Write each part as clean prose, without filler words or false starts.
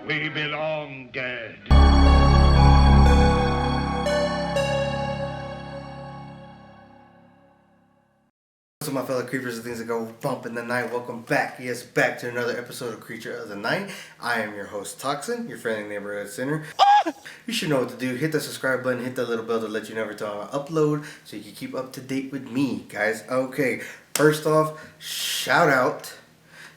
We belong dead. So my fellow creepers and things that go bump in the night, welcome back. Yes, back to another episode of Creature of the Night. I am your host, Toxin, your friendly neighborhood sinner. You should know what to do. Hit the subscribe button, hit the little bell to let you know every time I upload so you can keep up to date with me, guys. Okay, first off, shout out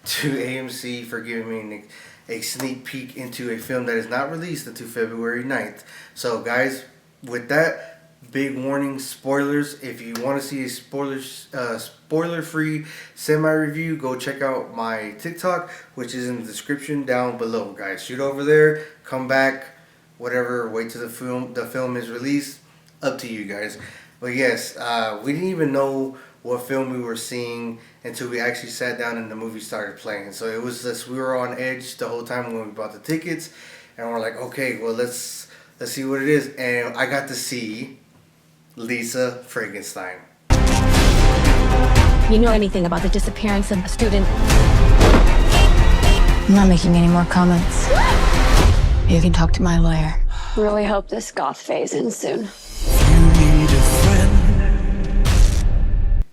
to AMC for giving me a sneak peek into a film that is not released until February 9th. So, guys, with that, big warning, spoilers. If you want to see a spoiler-free semi-review, go check out my TikTok, which is in the description down below, guys. Shoot over there, come back, whatever, wait till the film is released. Up to you guys. But yes, we didn't even know what film we were seeing until we actually sat down and the movie started playing. So it was just, we were on edge the whole time when we bought the tickets, and we're like, okay, well, let's see what it is. And I got to see Lisa Frankenstein. You know anything about the disappearance of a student? I'm not making any more comments. You can talk to my lawyer. Really hope this goth phase ends soon.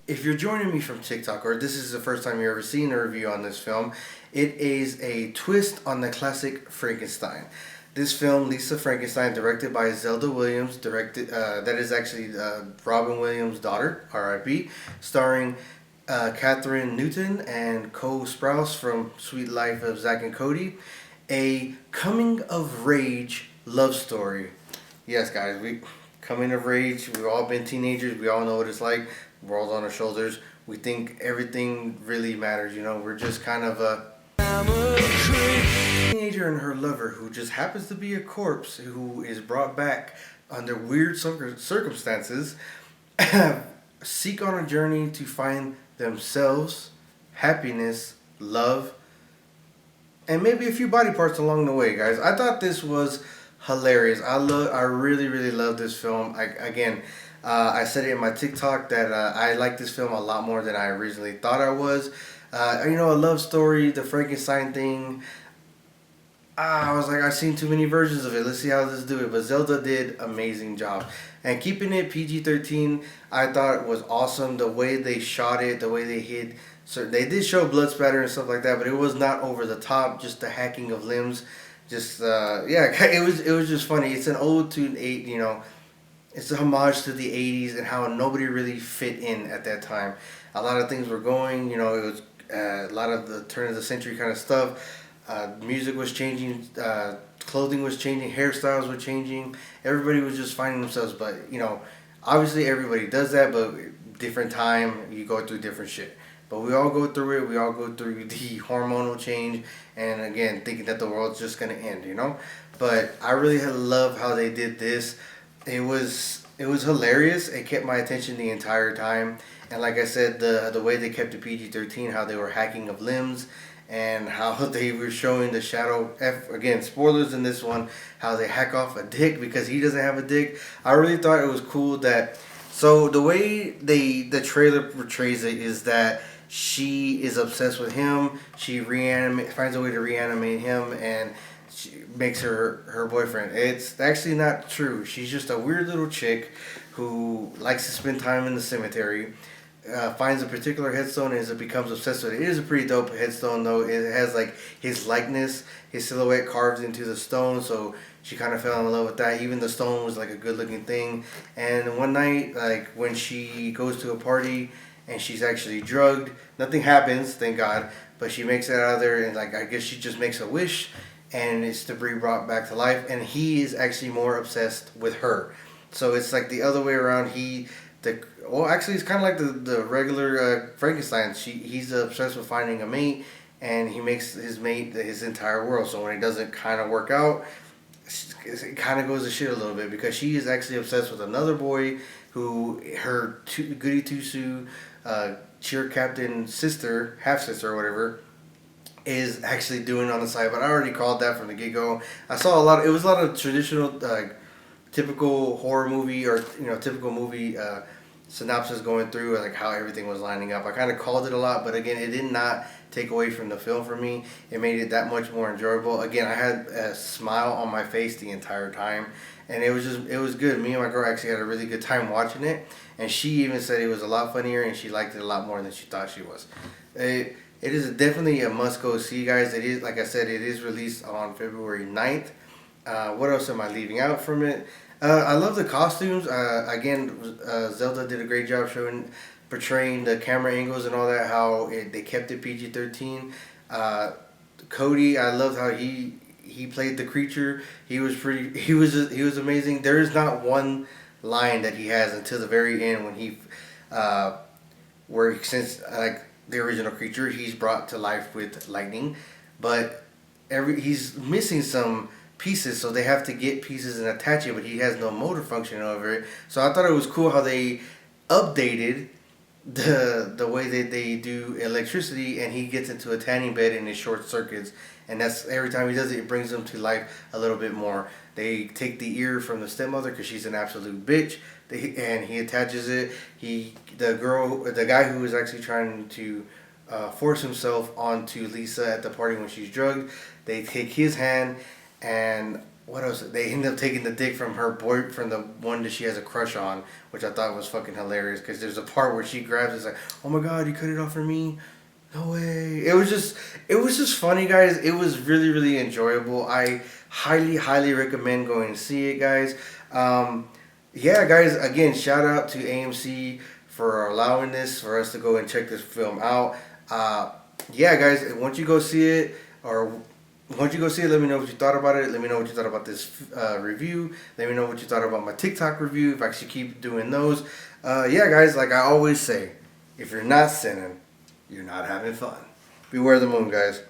If you're joining me from TikTok, or this is the first time you've ever seen a review on this film, it is a twist on the classic Frankenstein. This film, Lisa Frankenstein, directed by Zelda Williams, that is actually Robin Williams' daughter, R.I.P., starring Catherine Newton and Cole Sprouse from Sweet Life of Zack and Cody, a coming-of-rage love story. Yes, guys, coming of age, we've all been teenagers, we all know what it's like, world on our shoulders, we think everything really matters, you know, we're just kind of a teenager and her lover who just happens to be a corpse who is brought back under weird circumstances seek on a journey to find themselves, happiness, love, and maybe a few body parts along the way, guys. I thought this was hilarious. I really love this film. I said it in my TikTok that I like this film a lot more than I originally thought I was. A love story, the Frankenstein thing. I was like, I've seen too many versions of it. Let's see how this do it. But Zelda did amazing job. And keeping it PG-13, I thought was awesome. The way they shot it, the way they hid. So they did show blood spatter and stuff like that, but it was not over the top. Just the hacking of limbs. Just it was just funny. It's an ode to it's a homage to the 80s and how nobody really fit in at that time. A lot of things were going, it was a lot of the turn of the century kind of stuff. Music was changing, clothing was changing, hairstyles were changing. Everybody was just finding themselves, but obviously everybody does that, but different time, you go through different shit. But we all go through it. We all go through the hormonal change, and again, thinking that the world's just gonna end, But I really love how they did this. It was hilarious. It kept my attention the entire time, and like I said, the way they kept it PG-13, how they were hacking of limbs, and how they were showing the shadow. Again, spoilers in this one. How they hack off a dick because he doesn't have a dick. I really thought it was cool that. So the way the trailer portrays it is that she is obsessed with him. She finds a way to reanimate him, and she makes her boyfriend. It's actually not true. She's just a weird little chick who likes to spend time in the cemetery. Finds a particular headstone and becomes obsessed with it. It is a pretty dope headstone, though. It has like his likeness, his silhouette carved into the stone, so she kind of fell in love with that. Even the stone was like a good looking thing. And one night, like when she goes to a party and she's actually drugged, nothing happens, thank God, but she makes it out of there, and like I guess she just makes a wish, and it's to be brought back to life, and he is actually more obsessed with her. So it's like the other way around. Actually, it's kind of like the regular Frankenstein. He's obsessed with finding a mate, and he makes his mate his entire world. So when it doesn't kind of work out, it kind of goes to shit a little bit, because she is actually obsessed with another boy who her goody two-shoe cheer captain sister, half-sister or whatever, is actually doing on the side. But I already called that from the get-go. I saw it was a lot of traditional typical horror movie or typical movie synopsis going through, like how everything was lining up. I kind of called it a lot, but again, it did not take away from the film for me. It made it that much more enjoyable. Again, I had a smile on my face the entire time, and it was good. Me and my girl actually had a really good time watching it, and she even said it was a lot funnier, and she liked it a lot more than she thought she was. It is definitely a must go see, guys. It is, like I said, it is released on February 9th. What else am I leaving out from it? I love the costumes. Again, Zelda did a great job portraying the camera angles and all that. How they kept it PG-13. Cody, I loved how he played the creature. He was amazing. There is not one line that he has until the very end when since like the original creature, he's brought to life with lightning, but he's missing some pieces, so they have to get pieces and attach it, but he has no motor function over it. So I thought it was cool how they updated the way that they do electricity, and he gets into a tanning bed and it short circuits, and that's every time he does it, it brings him to life a little bit more. They take the ear from the stepmother because she's an absolute bitch, and he attaches it. The guy who is actually trying to force himself onto Lisa at the party when she's drugged, they take his hand. And what else? They end up taking the dick from her from the one that she has a crush on, which I thought was fucking hilarious. Because there's a part where she grabs it, it's like, "Oh my god, you cut it off for me? No way!" It was just funny, guys. It was really, really enjoyable. I highly, highly recommend going to see it, guys. Yeah, guys. Again, shout out to AMC for allowing this for us to go and check this film out. Yeah, guys. Once you go see it, let me know what you thought about it. Let me know what you thought about this review. Let me know what you thought about my TikTok review, if I should keep doing those. Yeah, guys, like I always say, if you're not sinning, you're not having fun. Beware the moon, guys.